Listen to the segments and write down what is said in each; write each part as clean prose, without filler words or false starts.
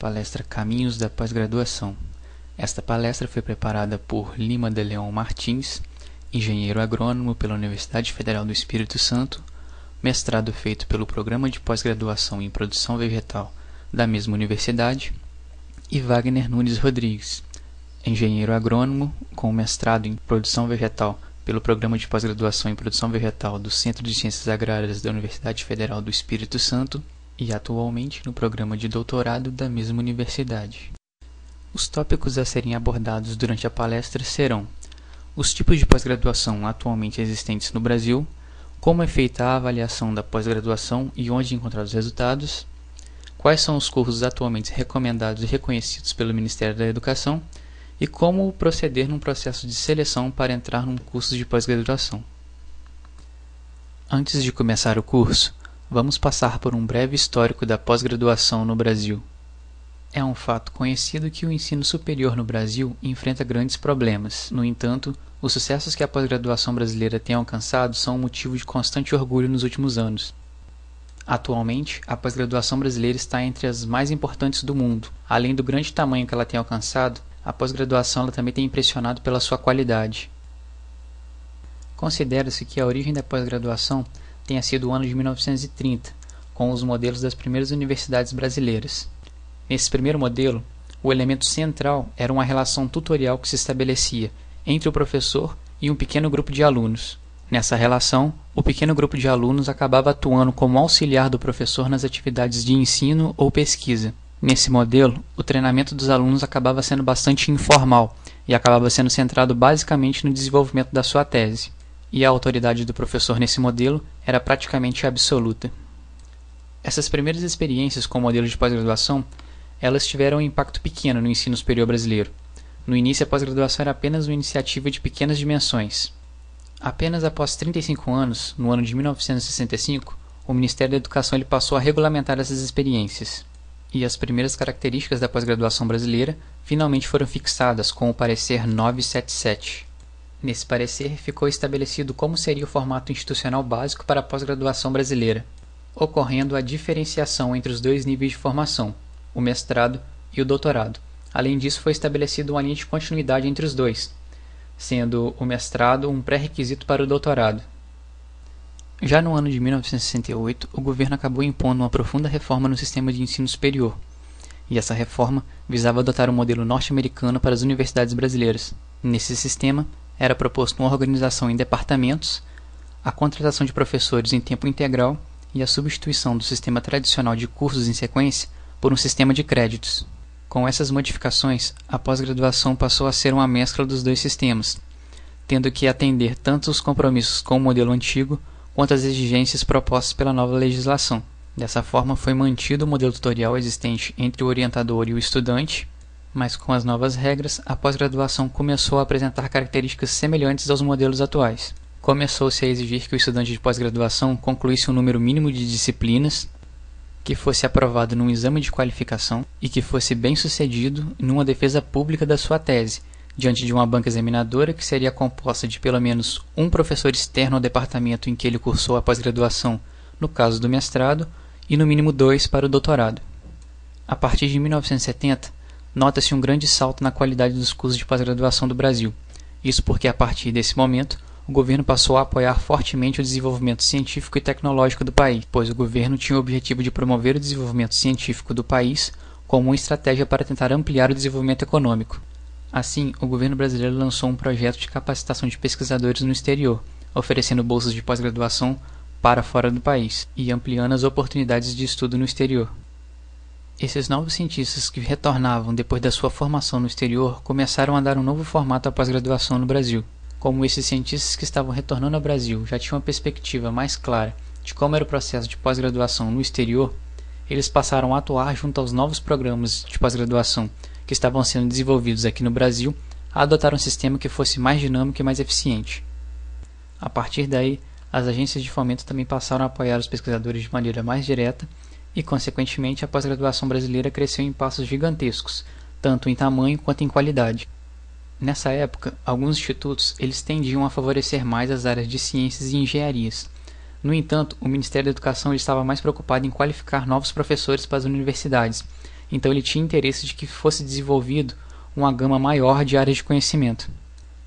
palestra Caminhos da Pós-Graduação. Esta palestra foi preparada por Lima de Leão Martins, engenheiro agrônomo pela Universidade Federal do Espírito Santo, mestrado feito pelo Programa de Pós-Graduação em Produção Vegetal da mesma universidade, e Wagner Nunes Rodrigues, engenheiro agrônomo com mestrado em Produção Vegetal pelo Programa de Pós-Graduação em Produção Vegetal do Centro de Ciências Agrárias da Universidade Federal do Espírito Santo e atualmente no programa de doutorado da mesma universidade. Os tópicos a serem abordados durante a palestra serão os tipos de pós-graduação atualmente existentes no Brasil, como é feita a avaliação da pós-graduação e onde encontrar os resultados, quais são os cursos atualmente recomendados e reconhecidos pelo Ministério da Educação e como proceder num processo de seleção para entrar num curso de pós-graduação. Antes de começar o curso, vamos passar por um breve histórico da pós-graduação no Brasil. É um fato conhecido que o ensino superior no Brasil enfrenta grandes problemas. No entanto, os sucessos que a pós-graduação brasileira tem alcançado são um motivo de constante orgulho nos últimos anos. Atualmente, a pós-graduação brasileira está entre as mais importantes do mundo. Além do grande tamanho que ela tem alcançado, a pós-graduação ela também tem impressionado pela sua qualidade. Considera-se que a origem da pós-graduação tenha sido o ano de 1930, com os modelos das primeiras universidades brasileiras. Nesse primeiro modelo, o elemento central era uma relação tutorial que se estabelecia entre o professor e um pequeno grupo de alunos. Nessa relação, o pequeno grupo de alunos acabava atuando como auxiliar do professor nas atividades de ensino ou pesquisa. Nesse modelo, o treinamento dos alunos acabava sendo bastante informal e acabava sendo centrado basicamente no desenvolvimento da sua tese. E a autoridade do professor nesse modelo era praticamente absoluta. Essas primeiras experiências com o modelo de pós-graduação, elas tiveram um impacto pequeno no ensino superior brasileiro. No início, a pós-graduação era apenas uma iniciativa de pequenas dimensões. Apenas após 35 anos, no ano de 1965, o Ministério da Educação ele passou a regulamentar essas experiências. E as primeiras características da pós-graduação brasileira finalmente foram fixadas com o parecer 977. Nesse parecer, ficou estabelecido como seria o formato institucional básico para a pós-graduação brasileira, ocorrendo a diferenciação entre os dois níveis de formação, o mestrado e o doutorado. Além disso, foi estabelecida uma linha de continuidade entre os dois, sendo o mestrado um pré-requisito para o doutorado. Já no ano de 1968, o governo acabou impondo uma profunda reforma no sistema de ensino superior, e essa reforma visava adotar um modelo norte-americano para as universidades brasileiras. Nesse sistema, era proposto uma organização em departamentos, a contratação de professores em tempo integral e a substituição do sistema tradicional de cursos em sequência por um sistema de créditos. Com essas modificações, a pós-graduação passou a ser uma mescla dos dois sistemas, tendo que atender tanto os compromissos com o modelo antigo quanto as exigências propostas pela nova legislação. Dessa forma, foi mantido o modelo tutorial existente entre o orientador e o estudante, mas com as novas regras, a pós-graduação começou a apresentar características semelhantes aos modelos atuais. Começou-se a exigir que o estudante de pós-graduação concluísse um número mínimo de disciplinas, que fosse aprovado num exame de qualificação e que fosse bem-sucedido numa defesa pública da sua tese, diante de uma banca examinadora que seria composta de pelo menos um professor externo ao departamento em que ele cursou a pós-graduação, no caso do mestrado, e no mínimo 2 para o doutorado. A partir de 1970, nota-se um grande salto na qualidade dos cursos de pós-graduação do Brasil. Isso porque, a partir desse momento, o governo passou a apoiar fortemente o desenvolvimento científico e tecnológico do país, pois o governo tinha o objetivo de promover o desenvolvimento científico do país como uma estratégia para tentar ampliar o desenvolvimento econômico. Assim, o governo brasileiro lançou um projeto de capacitação de pesquisadores no exterior, oferecendo bolsas de pós-graduação para fora do país e ampliando as oportunidades de estudo no exterior. Esses novos cientistas que retornavam depois da sua formação no exterior começaram a dar um novo formato à pós-graduação no Brasil. Como esses cientistas que estavam retornando ao Brasil já tinham uma perspectiva mais clara de como era o processo de pós-graduação no exterior, eles passaram a atuar junto aos novos programas de pós-graduação que estavam sendo desenvolvidos aqui no Brasil, a adotar um sistema que fosse mais dinâmico e mais eficiente. A partir daí, as agências de fomento também passaram a apoiar os pesquisadores de maneira mais direta e, consequentemente, a pós-graduação brasileira cresceu em passos gigantescos, tanto em tamanho quanto em qualidade. Nessa época, alguns institutos eles tendiam a favorecer mais as áreas de ciências e engenharias. No entanto, o Ministério da Educação estava mais preocupado em qualificar novos professores para as universidades então ele tinha interesse de que fosse desenvolvido uma gama maior de áreas de conhecimento.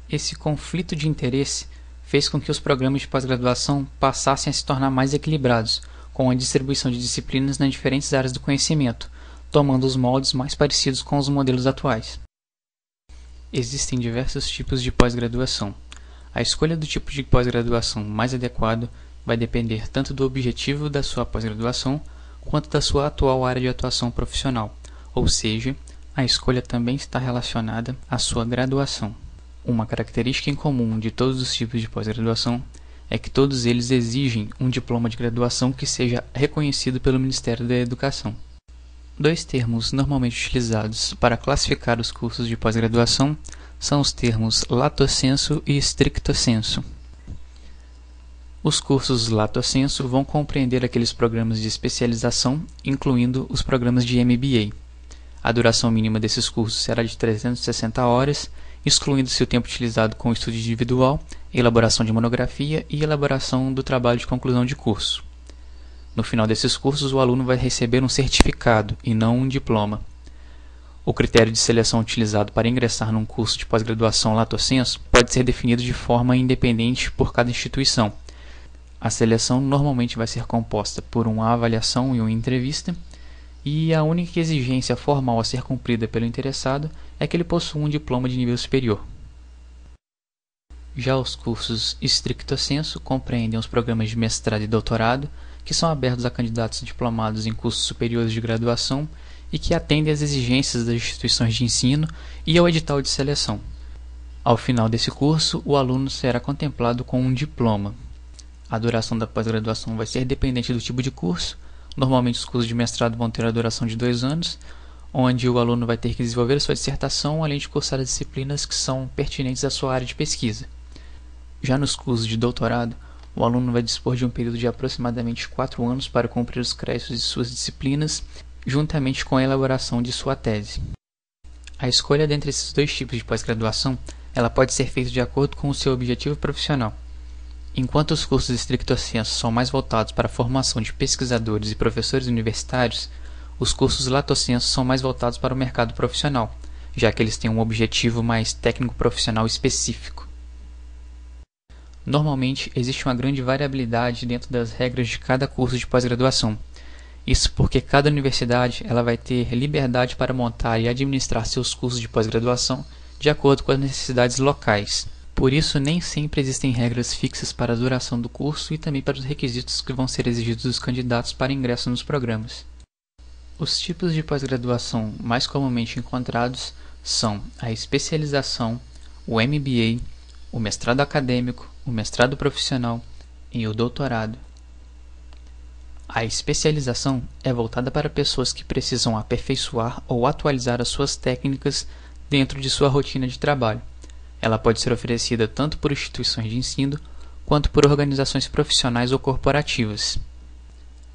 Esse conflito de interesse fez com que os programas de pós-graduação passassem a se tornar mais equilibrados, com a distribuição de disciplinas nas diferentes áreas do conhecimento, tomando os moldes mais parecidos com os modelos atuais. Existem diversos tipos de pós-graduação. A escolha do tipo de pós-graduação mais adequado vai depender tanto do objetivo da sua pós-graduação quanto da sua atual área de atuação profissional, ou seja, a escolha também está relacionada à sua graduação. Uma característica em comum de todos os tipos de pós-graduação é que todos eles exigem um diploma de graduação que seja reconhecido pelo Ministério da Educação. Dois termos normalmente utilizados para classificar os cursos de pós-graduação são os termos lato sensu e stricto sensu. Os cursos lato sensu vão compreender aqueles programas de especialização, incluindo os programas de MBA. A duração mínima desses cursos será de 360 horas, excluindo-se o tempo utilizado com o estudo individual, elaboração de monografia e elaboração do trabalho de conclusão de curso. No final desses cursos, o aluno vai receber um certificado e não um diploma. O critério de seleção utilizado para ingressar num curso de pós-graduação lato sensu pode ser definido de forma independente por cada instituição. A seleção normalmente vai ser composta por uma avaliação e uma entrevista, e a única exigência formal a ser cumprida pelo interessado é que ele possua um diploma de nível superior. Já os cursos stricto sensu compreendem os programas de mestrado e doutorado, que são abertos a candidatos diplomados em cursos superiores de graduação e que atendem às exigências das instituições de ensino e ao edital de seleção. Ao final desse curso, o aluno será contemplado com um diploma. A duração da pós-graduação vai ser dependente do tipo de curso. Normalmente os cursos de mestrado vão ter a duração de 2 anos, onde o aluno vai ter que desenvolver a sua dissertação, além de cursar as disciplinas que são pertinentes à sua área de pesquisa. Já nos cursos de doutorado, o aluno vai dispor de um período de aproximadamente 4 anos para cumprir os créditos de suas disciplinas, juntamente com a elaboração de sua tese. A escolha dentre esses dois tipos de pós-graduação ela pode ser feita de acordo com o seu objetivo profissional. Enquanto os cursos stricto sensu são mais voltados para a formação de pesquisadores e professores universitários, os cursos lato sensu são mais voltados para o mercado profissional, já que eles têm um objetivo mais técnico-profissional específico. Normalmente, existe uma grande variabilidade dentro das regras de cada curso de pós-graduação. Isso porque cada universidade ela vai ter liberdade para montar e administrar seus cursos de pós-graduação de acordo com as necessidades locais. Por isso, nem sempre existem regras fixas para a duração do curso e também para os requisitos que vão ser exigidos dos candidatos para ingresso nos programas. Os tipos de pós-graduação mais comumente encontrados são a especialização, o MBA, o mestrado acadêmico, o mestrado profissional e o doutorado. A especialização é voltada para pessoas que precisam aperfeiçoar ou atualizar as suas técnicas dentro de sua rotina de trabalho. Ela pode ser oferecida tanto por instituições de ensino quanto por organizações profissionais ou corporativas.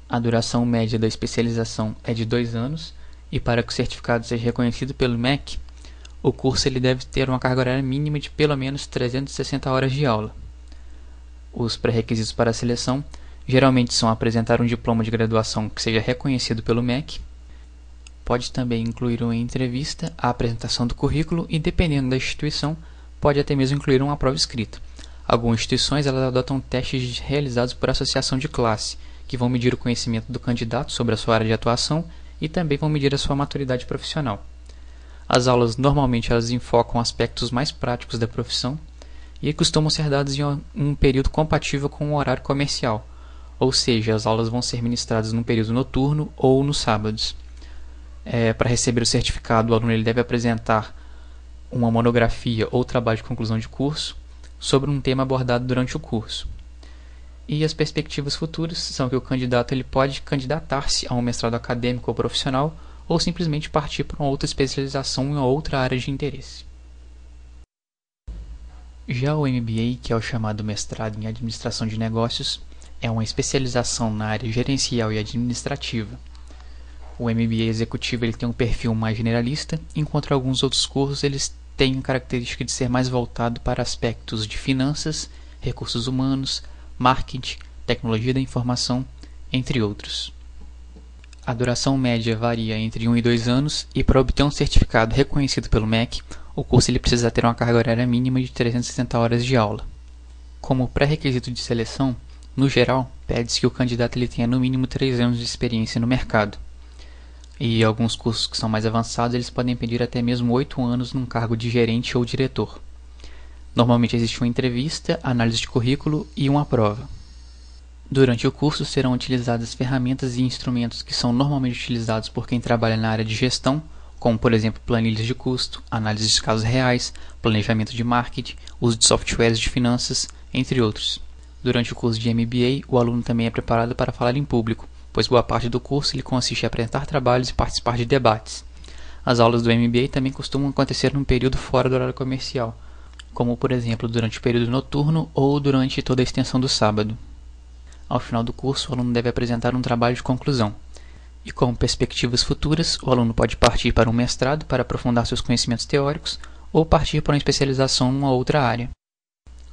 A duração média da especialização é de 2 anos e para que o certificado seja reconhecido pelo MEC, o curso ele deve ter uma carga horária mínima de pelo menos 360 horas de aula. Os pré-requisitos para a seleção geralmente são apresentar um diploma de graduação que seja reconhecido pelo MEC. Pode também incluir uma entrevista, a apresentação do currículo e, dependendo da instituição, pode até mesmo incluir uma prova escrita. Algumas instituições elas adotam testes realizados por associação de classe, que vão medir o conhecimento do candidato sobre a sua área de atuação e também vão medir a sua maturidade profissional. As aulas normalmente elas enfocam aspectos mais práticos da profissão e costumam ser dadas em um período compatível com o horário comercial, ou seja, as aulas vão ser ministradas num período noturno ou nos sábados. Para receber o certificado, o aluno ele deve apresentar uma monografia ou trabalho de conclusão de curso sobre um tema abordado durante o curso. E as perspectivas futuras são que o candidato ele pode candidatar-se a um mestrado acadêmico ou profissional ou simplesmente partir para uma outra especialização em outra área de interesse. Já o MBA, que é o chamado mestrado em administração de negócios, é uma especialização na área gerencial e administrativa. O MBA executivo ele tem um perfil mais generalista, enquanto alguns outros cursos eles têm a característica de ser mais voltado para aspectos de finanças, recursos humanos, marketing, tecnologia da informação, entre outros. A duração média varia entre 1 e 2 anos e para obter um certificado reconhecido pelo MEC, o curso ele precisa ter uma carga horária mínima de 360 horas de aula. Como pré-requisito de seleção, no geral, pede-se que o candidato ele tenha no mínimo 3 anos de experiência no mercado. E alguns cursos que são mais avançados, eles podem pedir até mesmo 8 anos num cargo de gerente ou diretor. Normalmente existe uma entrevista, análise de currículo e uma prova. Durante o curso serão utilizadas ferramentas e instrumentos que são normalmente utilizados por quem trabalha na área de gestão, como por exemplo planilhas de custo, análise de casos reais, planejamento de marketing, uso de softwares de finanças, entre outros. Durante o curso de MBA, o aluno também é preparado para falar em público, pois boa parte do curso ele consiste em apresentar trabalhos e participar de debates. As aulas do MBA também costumam acontecer num período fora do horário comercial, como por exemplo durante o período noturno ou durante toda a extensão do sábado. Ao final do curso, o aluno deve apresentar um trabalho de conclusão. E como perspectivas futuras, o aluno pode partir para um mestrado para aprofundar seus conhecimentos teóricos ou partir para uma especialização em uma outra área.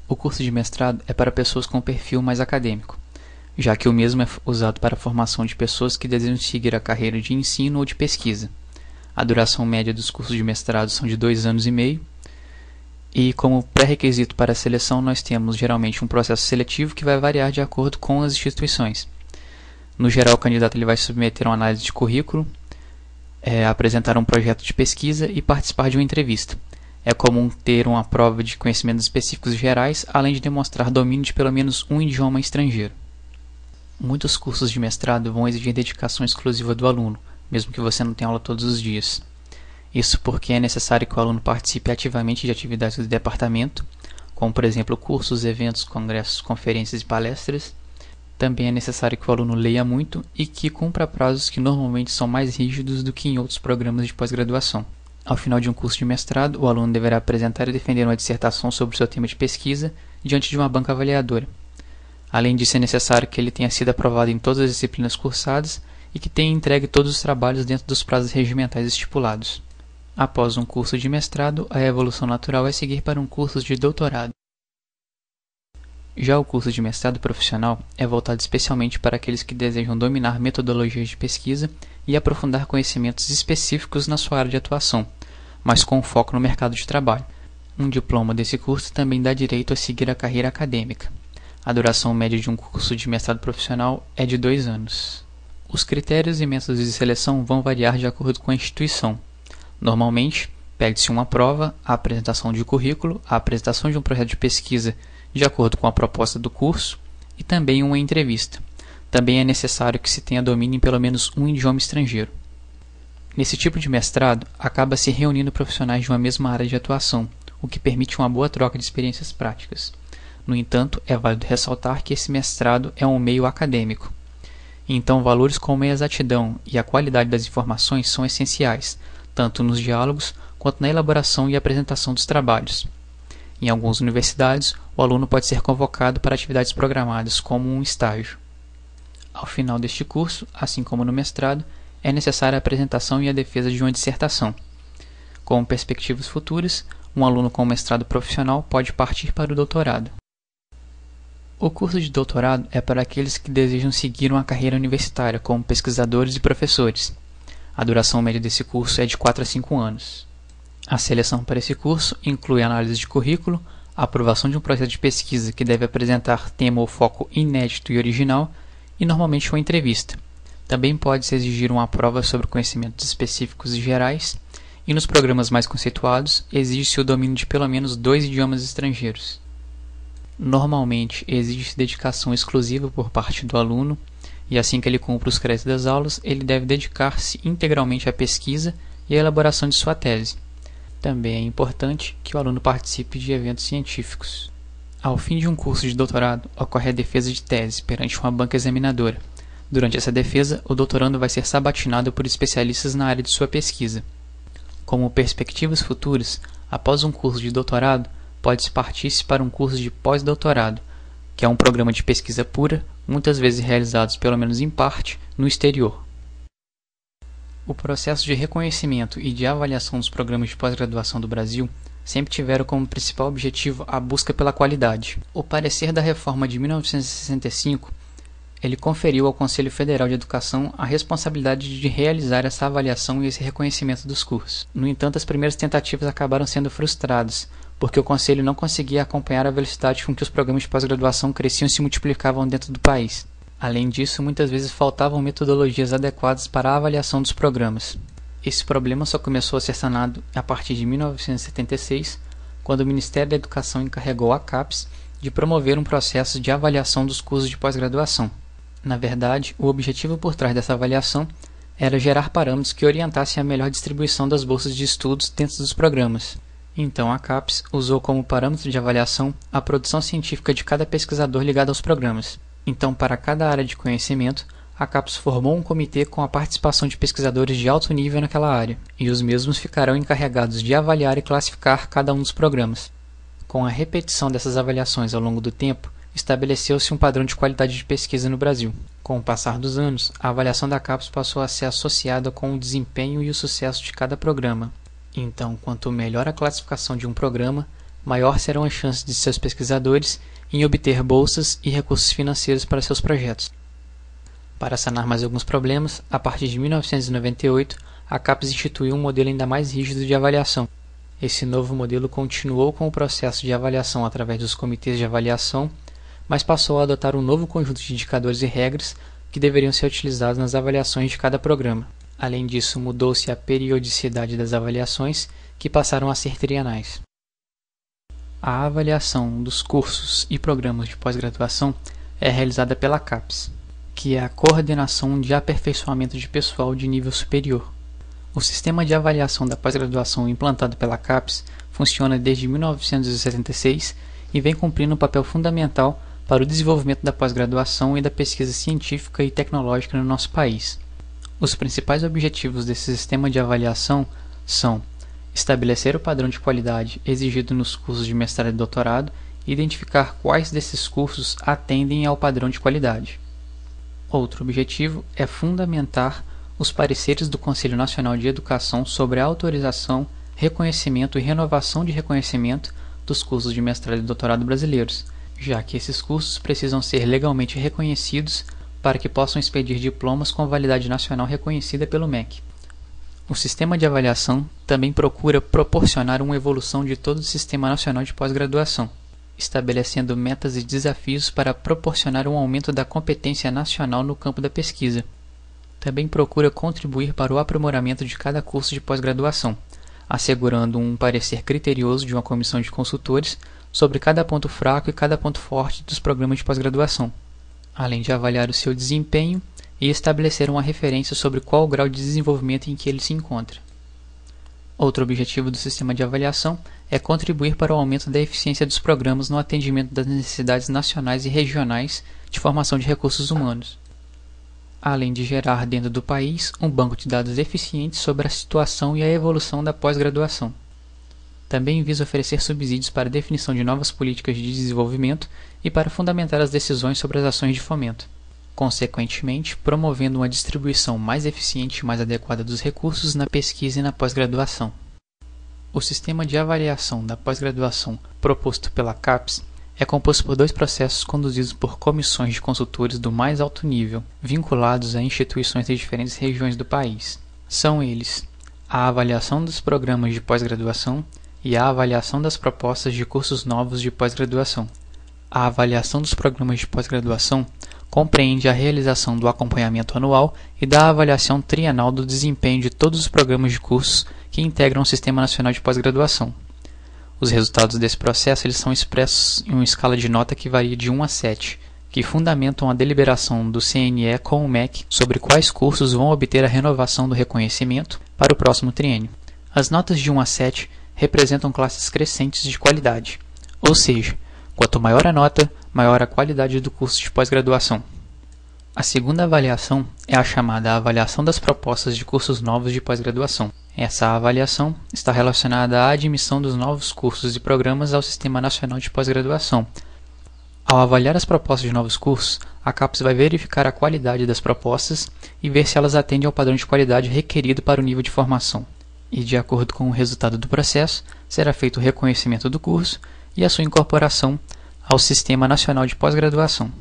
O curso de mestrado é para pessoas com perfil mais acadêmico, já que o mesmo é usado para a formação de pessoas que desejam seguir a carreira de ensino ou de pesquisa. A duração média dos cursos de mestrado são de 2 anos e meio, e como pré-requisito para a seleção nós temos geralmente um processo seletivo que vai variar de acordo com as instituições. No geral, o candidato ele vai submeter uma análise de currículo, apresentar um projeto de pesquisa e participar de uma entrevista. É comum ter uma prova de conhecimentos específicos gerais, além de demonstrar domínio de pelo menos um idioma estrangeiro. Muitos cursos de mestrado vão exigir dedicação exclusiva do aluno, mesmo que você não tenha aula todos os dias. Isso porque é necessário que o aluno participe ativamente de atividades do departamento, como por exemplo cursos, eventos, congressos, conferências e palestras. Também é necessário que o aluno leia muito e que cumpra prazos que normalmente são mais rígidos do que em outros programas de pós-graduação. Ao final de um curso de mestrado, o aluno deverá apresentar e defender uma dissertação sobre o seu tema de pesquisa diante de uma banca avaliadora. Além disso, é necessário que ele tenha sido aprovado em todas as disciplinas cursadas e que tenha entregue todos os trabalhos dentro dos prazos regimentais estipulados. Após um curso de mestrado, a evolução natural é seguir para um curso de doutorado. Já o curso de mestrado profissional é voltado especialmente para aqueles que desejam dominar metodologias de pesquisa e aprofundar conhecimentos específicos na sua área de atuação, mas com foco no mercado de trabalho. Um diploma desse curso também dá direito a seguir a carreira acadêmica. A duração média de um curso de mestrado profissional é de 2 anos. Os critérios e métodos de seleção vão variar de acordo com a instituição. Normalmente, pede-se uma prova, a apresentação de currículo, a apresentação de um projeto de pesquisa de acordo com a proposta do curso e também uma entrevista. Também é necessário que se tenha domínio em pelo menos um idioma estrangeiro. Nesse tipo de mestrado, acaba se reunindo profissionais de uma mesma área de atuação, o que permite uma boa troca de experiências práticas. No entanto, é válido ressaltar que esse mestrado é um meio acadêmico. Então, valores como a exatidão e a qualidade das informações são essenciais, tanto nos diálogos quanto na elaboração e apresentação dos trabalhos. Em algumas universidades, o aluno pode ser convocado para atividades programadas, como um estágio. Ao final deste curso, assim como no mestrado, é necessária a apresentação e a defesa de uma dissertação. Com perspectivas futuras, um aluno com mestrado profissional pode partir para o doutorado. O curso de doutorado é para aqueles que desejam seguir uma carreira universitária como pesquisadores e professores. A duração média desse curso é de 4 a 5 anos. A seleção para esse curso inclui análise de currículo, a aprovação de um projeto de pesquisa que deve apresentar tema ou foco inédito e original e normalmente uma entrevista. Também pode-se exigir uma prova sobre conhecimentos específicos e gerais e nos programas mais conceituados exige-se o domínio de pelo menos 2 idiomas estrangeiros. Normalmente exige-se dedicação exclusiva por parte do aluno e assim que ele cumpra os créditos das aulas, ele deve dedicar-se integralmente à pesquisa e à elaboração de sua tese. Também é importante que o aluno participe de eventos científicos. Ao fim de um curso de doutorado, ocorre a defesa de tese perante uma banca examinadora. Durante essa defesa, o doutorando vai ser sabatinado por especialistas na área de sua pesquisa. Como perspectivas futuras, após um curso de doutorado, pode-se partir para um curso de pós-doutorado, que é um programa de pesquisa pura, muitas vezes realizados pelo menos em parte, no exterior. O processo de reconhecimento e de avaliação dos programas de pós-graduação do Brasil sempre tiveram como principal objetivo a busca pela qualidade. O parecer da reforma de 1965 ele conferiu ao Conselho Federal de Educação a responsabilidade de realizar essa avaliação e esse reconhecimento dos cursos. No entanto, as primeiras tentativas acabaram sendo frustradas, porque o Conselho não conseguia acompanhar a velocidade com que os programas de pós-graduação cresciam e se multiplicavam dentro do país. Além disso, muitas vezes faltavam metodologias adequadas para a avaliação dos programas. Esse problema só começou a ser sanado a partir de 1976, quando o Ministério da Educação encarregou a CAPES de promover um processo de avaliação dos cursos de pós-graduação. Na verdade, o objetivo por trás dessa avaliação era gerar parâmetros que orientassem a melhor distribuição das bolsas de estudos dentro dos programas. Então, a CAPES usou como parâmetro de avaliação a produção científica de cada pesquisador ligado aos programas. Então, para cada área de conhecimento, a CAPES formou um comitê com a participação de pesquisadores de alto nível naquela área, e os mesmos ficarão encarregados de avaliar e classificar cada um dos programas. Com a repetição dessas avaliações ao longo do tempo, estabeleceu-se um padrão de qualidade de pesquisa no Brasil. Com o passar dos anos, a avaliação da CAPES passou a ser associada com o desempenho e o sucesso de cada programa. Então, quanto melhor a classificação de um programa, maior serão as chances de seus pesquisadores em obter bolsas e recursos financeiros para seus projetos. Para sanar mais alguns problemas, a partir de 1998, a CAPES instituiu um modelo ainda mais rígido de avaliação. Esse novo modelo continuou com o processo de avaliação através dos comitês de avaliação, mas passou a adotar um novo conjunto de indicadores e regras que deveriam ser utilizados nas avaliações de cada programa. Além disso, mudou-se a periodicidade das avaliações, que passaram a ser trienais. A avaliação dos cursos e programas de pós-graduação é realizada pela CAPES, que é a Coordenação de Aperfeiçoamento de Pessoal de Nível Superior. O sistema de avaliação da pós-graduação implantado pela CAPES funciona desde 1976 e vem cumprindo um papel fundamental para o desenvolvimento da pós-graduação e da pesquisa científica e tecnológica no nosso país. Os principais objetivos desse sistema de avaliação são estabelecer o padrão de qualidade exigido nos cursos de mestrado e doutorado e identificar quais desses cursos atendem ao padrão de qualidade. Outro objetivo é fundamentar os pareceres do Conselho Nacional de Educação sobre a autorização, reconhecimento e renovação de reconhecimento dos cursos de mestrado e doutorado brasileiros, já que esses cursos precisam ser legalmente reconhecidos para que possam expedir diplomas com validade nacional reconhecida pelo MEC. O sistema de avaliação também procura proporcionar uma evolução de todo o Sistema Nacional de Pós-Graduação, estabelecendo metas e desafios para proporcionar um aumento da competência nacional no campo da pesquisa. Também procura contribuir para o aprimoramento de cada curso de pós-graduação, assegurando um parecer criterioso de uma comissão de consultores sobre cada ponto fraco e cada ponto forte dos programas de pós-graduação, além de avaliar o seu desempenho e estabelecer uma referência sobre qual o grau de desenvolvimento em que ele se encontra. Outro objetivo do sistema de avaliação é contribuir para o aumento da eficiência dos programas no atendimento das necessidades nacionais e regionais de formação de recursos humanos, além de gerar dentro do país um banco de dados eficiente sobre a situação e a evolução da pós-graduação. Também visa oferecer subsídios para a definição de novas políticas de desenvolvimento e para fundamentar as decisões sobre as ações de fomento, consequentemente promovendo uma distribuição mais eficiente e mais adequada dos recursos na pesquisa e na pós-graduação. O sistema de avaliação da pós-graduação proposto pela CAPES é composto por dois processos conduzidos por comissões de consultores do mais alto nível, vinculados a instituições de diferentes regiões do país. São eles a avaliação dos programas de pós-graduação e a avaliação das propostas de cursos novos de pós-graduação. A avaliação dos programas de pós-graduação compreende a realização do acompanhamento anual e da avaliação trienal do desempenho de todos os programas de cursos que integram o Sistema Nacional de Pós-Graduação. Os resultados desse processo eles são expressos em uma escala de nota que varia de 1 a 7, que fundamentam a deliberação do CNE com o MEC sobre quais cursos vão obter a renovação do reconhecimento para o próximo triênio. As notas de 1 a 7 representam classes crescentes de qualidade, ou seja, quanto maior a nota, maior a qualidade do curso de pós-graduação. A segunda avaliação é a chamada avaliação das propostas de cursos novos de pós-graduação. Essa avaliação está relacionada à admissão dos novos cursos e programas ao Sistema Nacional de Pós-Graduação. Ao avaliar as propostas de novos cursos, a CAPES vai verificar a qualidade das propostas e ver se elas atendem ao padrão de qualidade requerido para o nível de formação. E, de acordo com o resultado do processo, será feito o reconhecimento do curso e a sua incorporação ao Sistema Nacional de Pós-Graduação.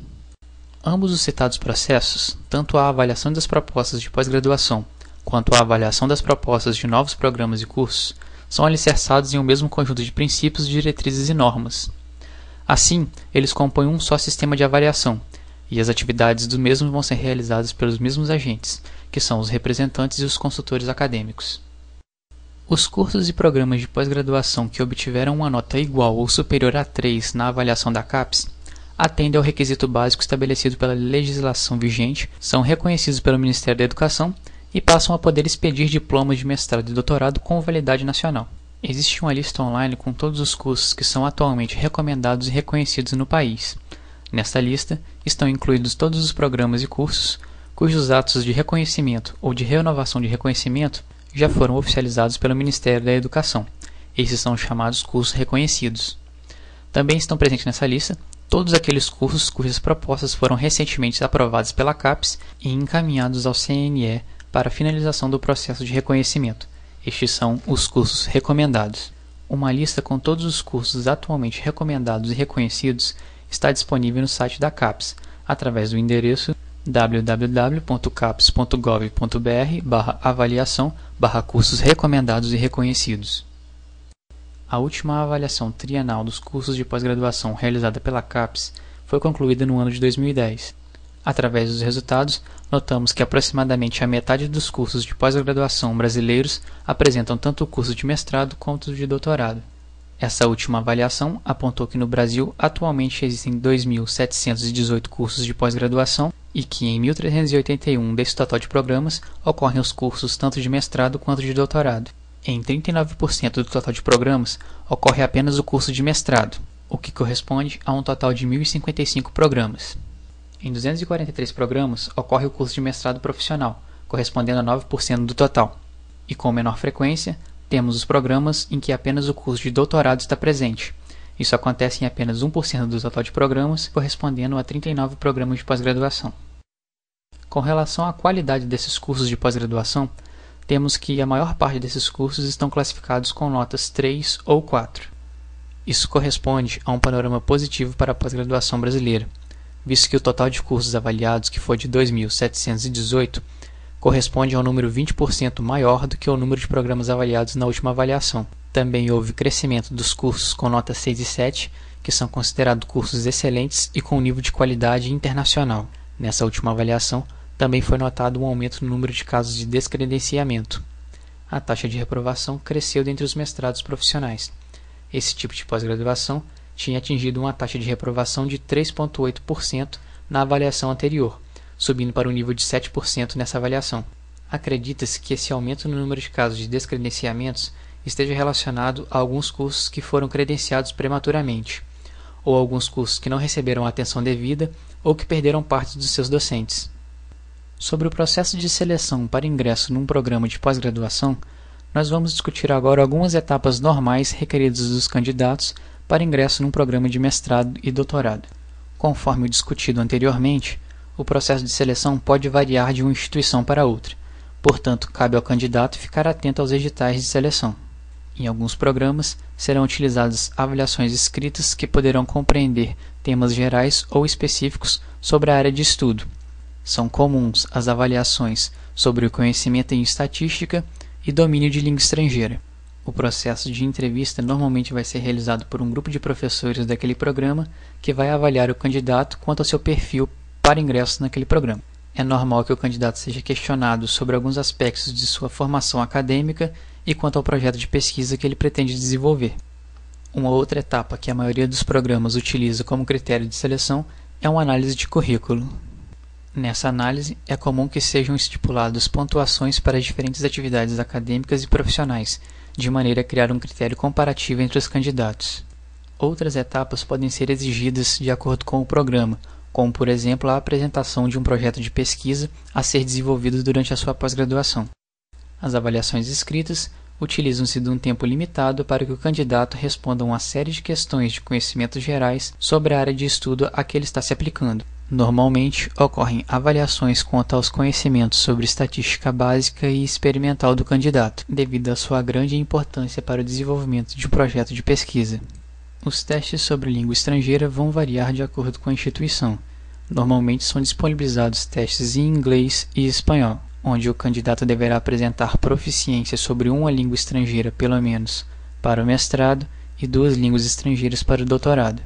Ambos os citados processos, tanto a avaliação das propostas de pós-graduação quanto a avaliação das propostas de novos programas e cursos, são alicerçados em um mesmo conjunto de princípios, diretrizes e normas. Assim, eles compõem um só sistema de avaliação, e as atividades do mesmo vão ser realizadas pelos mesmos agentes, que são os representantes e os consultores acadêmicos. Os cursos e programas de pós-graduação que obtiveram uma nota igual ou superior a 3 na avaliação da CAPES atendem ao requisito básico estabelecido pela legislação vigente, são reconhecidos pelo Ministério da Educação e passam a poder expedir diplomas de mestrado e doutorado com validade nacional. Existe uma lista online com todos os cursos que são atualmente recomendados e reconhecidos no país. Nesta lista estão incluídos todos os programas e cursos cujos atos de reconhecimento ou de renovação de reconhecimento já foram oficializados pelo Ministério da Educação. Esses são os chamados cursos reconhecidos. Também estão presentes nessa lista todos aqueles cursos cujas propostas foram recentemente aprovadas pela CAPES e encaminhados ao CNE para finalização do processo de reconhecimento. Estes são os cursos recomendados. Uma lista com todos os cursos atualmente recomendados e reconhecidos está disponível no site da CAPES, através do endereço www.capes.gov.br/avaliação/cursos recomendados e reconhecidos. A última avaliação trienal dos cursos de pós-graduação realizada pela CAPES foi concluída no ano de 2010. Através dos resultados, notamos que aproximadamente a metade dos cursos de pós-graduação brasileiros apresentam tanto o curso de mestrado quanto o de doutorado. Essa última avaliação apontou que no Brasil atualmente existem 2.718 cursos de pós-graduação e que em 1.381 desse total de programas ocorrem os cursos tanto de mestrado quanto de doutorado. Em 39% do total de programas ocorre apenas o curso de mestrado, o que corresponde a um total de 1.055 programas. Em 243 programas ocorre o curso de mestrado profissional, correspondendo a 9% do total. E com menor frequência, temos os programas em que apenas o curso de doutorado está presente. Isso acontece em apenas 1% do total de programas, correspondendo a 39 programas de pós-graduação. Com relação à qualidade desses cursos de pós-graduação, temos que a maior parte desses cursos estão classificados com notas 3 ou 4. Isso corresponde a um panorama positivo para a pós-graduação brasileira, visto que o total de cursos avaliados, que foi de 2.718, corresponde a um número 20% maior do que o número de programas avaliados na última avaliação. Também houve crescimento dos cursos com notas 6 e 7, que são considerados cursos excelentes e com nível de qualidade internacional. Nessa última avaliação, também foi notado um aumento no número de casos de descredenciamento. A taxa de reprovação cresceu dentre os mestrados profissionais. Esse tipo de pós-graduação tinha atingido uma taxa de reprovação de 3,8% na avaliação anterior, subindo para um nível de 7% nessa avaliação. Acredita-se que esse aumento no número de casos de descredenciamentos esteja relacionado a alguns cursos que foram credenciados prematuramente, ou alguns cursos que não receberam a atenção devida ou que perderam parte dos seus docentes. Sobre o processo de seleção para ingresso num programa de pós-graduação, nós vamos discutir agora algumas etapas normais requeridas dos candidatos para ingresso num programa de mestrado e doutorado. Conforme o discutido anteriormente, o processo de seleção pode variar de uma instituição para outra, portanto, cabe ao candidato ficar atento aos editais de seleção. Em alguns programas, serão utilizadas avaliações escritas que poderão compreender temas gerais ou específicos sobre a área de estudo. São comuns as avaliações sobre o conhecimento em estatística e domínio de língua estrangeira. O processo de entrevista normalmente vai ser realizado por um grupo de professores daquele programa que vai avaliar o candidato quanto ao seu perfil para ingresso naquele programa. É normal que o candidato seja questionado sobre alguns aspectos de sua formação acadêmica e quanto ao projeto de pesquisa que ele pretende desenvolver. Uma outra etapa que a maioria dos programas utiliza como critério de seleção é uma análise de currículo. Nessa análise, é comum que sejam estipuladas pontuações para as diferentes atividades acadêmicas e profissionais, de maneira a criar um critério comparativo entre os candidatos. Outras etapas podem ser exigidas de acordo com o programa, como, por exemplo, a apresentação de um projeto de pesquisa a ser desenvolvido durante a sua pós-graduação. As avaliações escritas utilizam-se de um tempo limitado para que o candidato responda uma série de questões de conhecimentos gerais sobre a área de estudo a que ele está se aplicando. Normalmente, ocorrem avaliações quanto aos conhecimentos sobre estatística básica e experimental do candidato, devido à sua grande importância para o desenvolvimento de um projeto de pesquisa. Os testes sobre língua estrangeira vão variar de acordo com a instituição, Normalmente são disponibilizados testes em inglês e espanhol, onde o candidato deverá apresentar proficiência sobre uma língua estrangeira, pelo menos, para o mestrado e 2 línguas estrangeiras para o doutorado.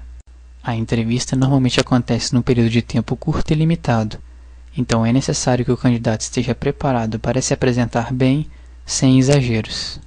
A entrevista normalmente acontece num período de tempo curto e limitado, então é necessário que o candidato esteja preparado para se apresentar bem, sem exageros.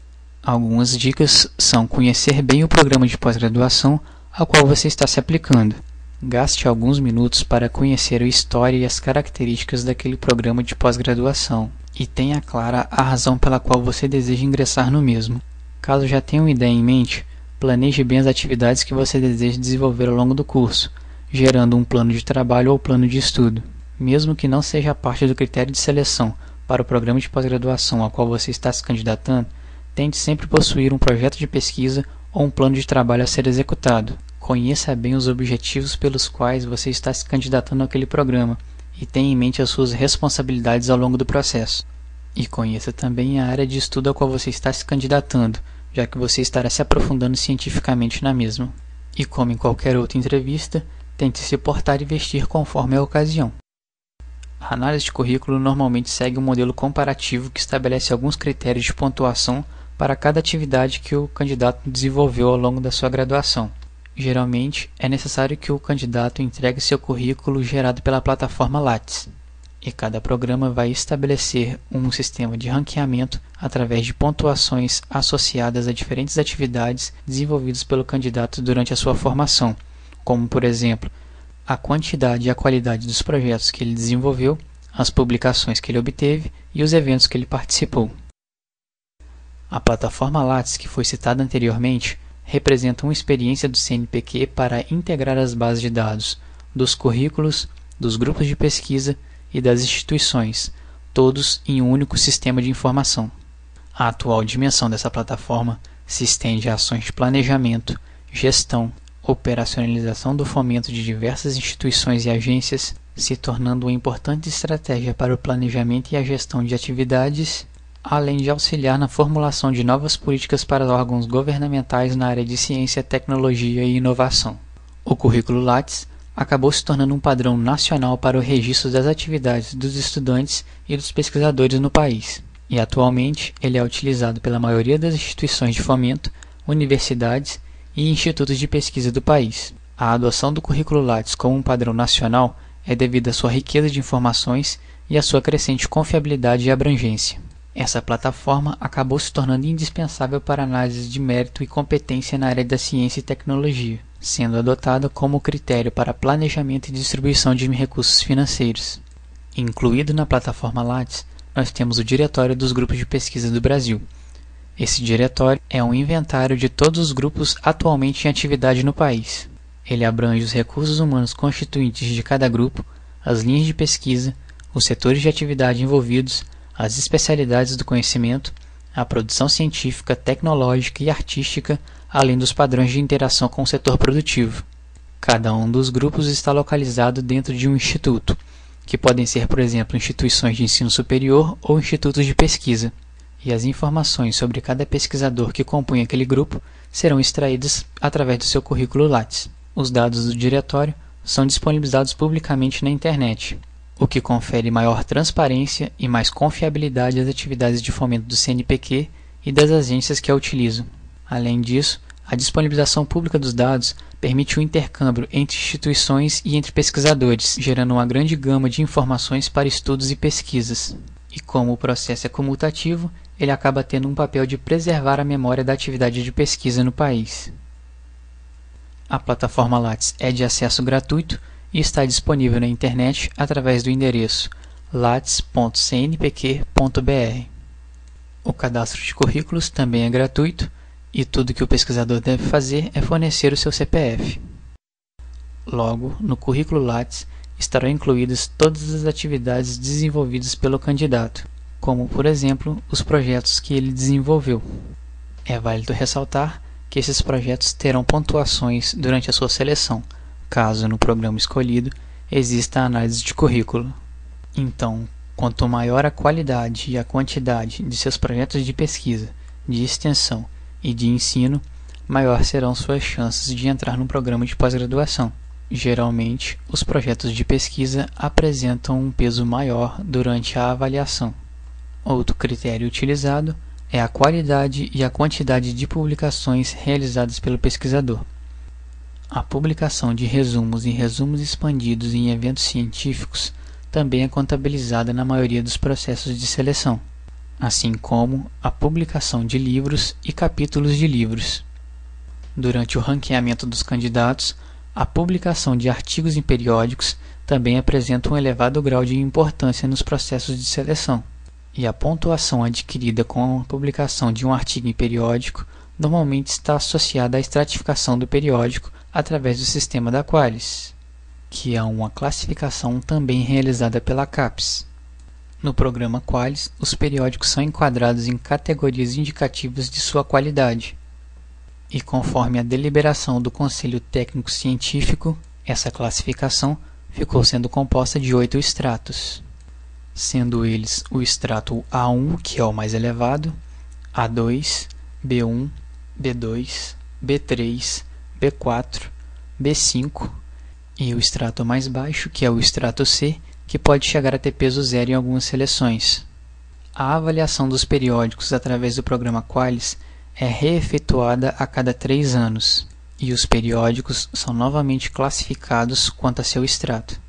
Algumas dicas são conhecer bem o programa de pós-graduação ao qual você está se aplicando. Gaste alguns minutos para conhecer a história e as características daquele programa de pós-graduação e tenha clara a razão pela qual você deseja ingressar no mesmo. Caso já tenha uma ideia em mente, planeje bem as atividades que você deseja desenvolver ao longo do curso, gerando um plano de trabalho ou plano de estudo. Mesmo que não seja parte do critério de seleção para o programa de pós-graduação ao qual você está se candidatando, tente sempre possuir um projeto de pesquisa ou um plano de trabalho a ser executado. Conheça bem os objetivos pelos quais você está se candidatando àquele programa e tenha em mente as suas responsabilidades ao longo do processo. E conheça também a área de estudo a qual você está se candidatando, já que você estará se aprofundando cientificamente na mesma. E como em qualquer outra entrevista, tente se portar e vestir conforme a ocasião. A análise de currículo normalmente segue um modelo comparativo que estabelece alguns critérios de pontuação para cada atividade que o candidato desenvolveu ao longo da sua graduação. Geralmente, é necessário que o candidato entregue seu currículo gerado pela plataforma Lattes, e cada programa vai estabelecer um sistema de ranqueamento através de pontuações associadas a diferentes atividades desenvolvidas pelo candidato durante a sua formação, como, por exemplo, a quantidade e a qualidade dos projetos que ele desenvolveu, as publicações que ele obteve e os eventos que ele participou. A plataforma Lattes, que foi citada anteriormente, representa uma experiência do CNPq para integrar as bases de dados dos currículos, dos grupos de pesquisa e das instituições, todos em um único sistema de informação. A atual dimensão dessa plataforma se estende a ações de planejamento, gestão, operacionalização do fomento de diversas instituições e agências, se tornando uma importante estratégia para o planejamento e a gestão de atividades, além de auxiliar na formulação de novas políticas para órgãos governamentais na área de ciência, tecnologia e inovação. O currículo Lattes acabou se tornando um padrão nacional para o registro das atividades dos estudantes e dos pesquisadores no país, e atualmente ele é utilizado pela maioria das instituições de fomento, universidades e institutos de pesquisa do país. A adoção do currículo Lattes como um padrão nacional é devido à sua riqueza de informações e à sua crescente confiabilidade e abrangência. Essa plataforma acabou se tornando indispensável para análises de mérito e competência na área da ciência e tecnologia, sendo adotada como critério para planejamento e distribuição de recursos financeiros. Incluído na plataforma Lattes, nós temos o Diretório dos Grupos de Pesquisa do Brasil. Esse diretório é um inventário de todos os grupos atualmente em atividade no país. Ele abrange os recursos humanos constituintes de cada grupo, as linhas de pesquisa, os setores de atividade envolvidos, as especialidades do conhecimento, a produção científica, tecnológica e artística, além dos padrões de interação com o setor produtivo. Cada um dos grupos está localizado dentro de um instituto, que podem ser, por exemplo, instituições de ensino superior ou institutos de pesquisa, e as informações sobre cada pesquisador que compõe aquele grupo serão extraídas através do seu currículo Lattes. Os dados do diretório são disponibilizados publicamente na internet, o que confere maior transparência e mais confiabilidade às atividades de fomento do CNPq e das agências que a utilizam. Além disso, a disponibilização pública dos dados permite o intercâmbio entre instituições e entre pesquisadores, gerando uma grande gama de informações para estudos e pesquisas. E como o processo é comutativo, ele acaba tendo um papel de preservar a memória da atividade de pesquisa no país. A plataforma Lattes é de acesso gratuito e está disponível na internet através do endereço lattes.cnpq.br. O cadastro de currículos também é gratuito e tudo que o pesquisador deve fazer é fornecer o seu CPF. Logo, no currículo Lattes estarão incluídas todas as atividades desenvolvidas pelo candidato, como, por exemplo, os projetos que ele desenvolveu. É válido ressaltar que esses projetos terão pontuações durante a sua seleção, caso no programa escolhido exista a análise de currículo. Então, quanto maior a qualidade e a quantidade de seus projetos de pesquisa, de extensão e de ensino, maior serão suas chances de entrar no programa de pós-graduação. Geralmente, os projetos de pesquisa apresentam um peso maior durante a avaliação. Outro critério utilizado é a qualidade e a quantidade de publicações realizadas pelo pesquisador. A publicação de resumos e resumos expandidos em eventos científicos também é contabilizada na maioria dos processos de seleção, assim como a publicação de livros e capítulos de livros. Durante o ranqueamento dos candidatos, a publicação de artigos em periódicos também apresenta um elevado grau de importância nos processos de seleção, e a pontuação adquirida com a publicação de um artigo em periódico normalmente está associada à estratificação do periódico através do sistema da Qualis, que é uma classificação também realizada pela CAPES. No programa Qualis, os periódicos são enquadrados em categorias indicativas de sua qualidade, e conforme a deliberação do Conselho Técnico Científico, essa classificação ficou sendo composta de 8 estratos, sendo eles o extrato A1, que é o mais elevado, A2, B1, B2, B3, B4, B5 e o extrato mais baixo, que é o extrato C, que pode chegar a ter peso zero em algumas seleções. A avaliação dos periódicos através do programa Qualis é reefetuada a cada 3 anos, e os periódicos são novamente classificados quanto a seu extrato.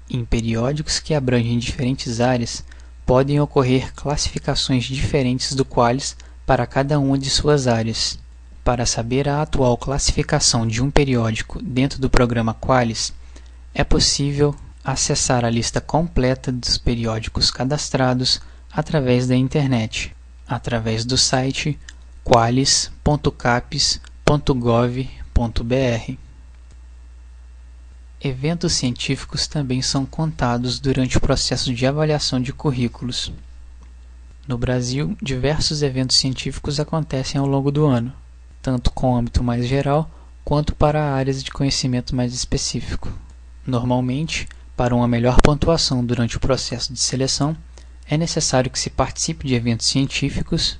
Em periódicos que abrangem diferentes áreas, podem ocorrer classificações diferentes do Qualis para cada uma de suas áreas. Para saber a atual classificação de um periódico dentro do programa Qualis, é possível acessar a lista completa dos periódicos cadastrados através da internet, através do site qualis.capes.gov.br. Eventos científicos também são contados durante o processo de avaliação de currículos. No Brasil, diversos eventos científicos acontecem ao longo do ano, tanto com âmbito mais geral quanto para áreas de conhecimento mais específico. Normalmente, para uma melhor pontuação durante o processo de seleção, é necessário que se participe de eventos científicos,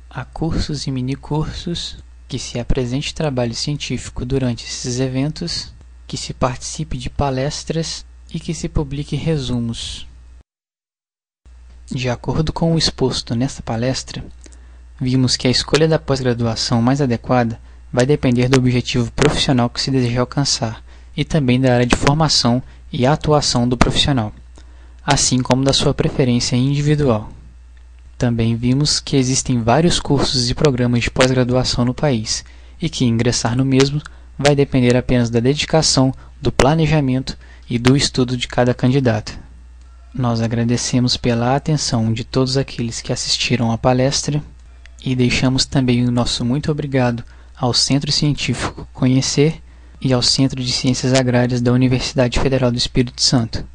há cursos e minicursos, que se apresente trabalho científico durante esses eventos, que se participe de palestras e que se publique resumos. De acordo com o exposto nesta palestra, vimos que a escolha da pós-graduação mais adequada vai depender do objetivo profissional que se deseja alcançar e também da área de formação e atuação do profissional, assim como da sua preferência individual. Também vimos que existem vários cursos e programas de pós-graduação no país e que ingressar no mesmo vai depender apenas da dedicação, do planejamento e do estudo de cada candidato. Nós agradecemos pela atenção de todos aqueles que assistiram à palestra e deixamos também o nosso muito obrigado ao Centro Científico Conhecer e ao Centro de Ciências Agrárias da Universidade Federal do Espírito Santo.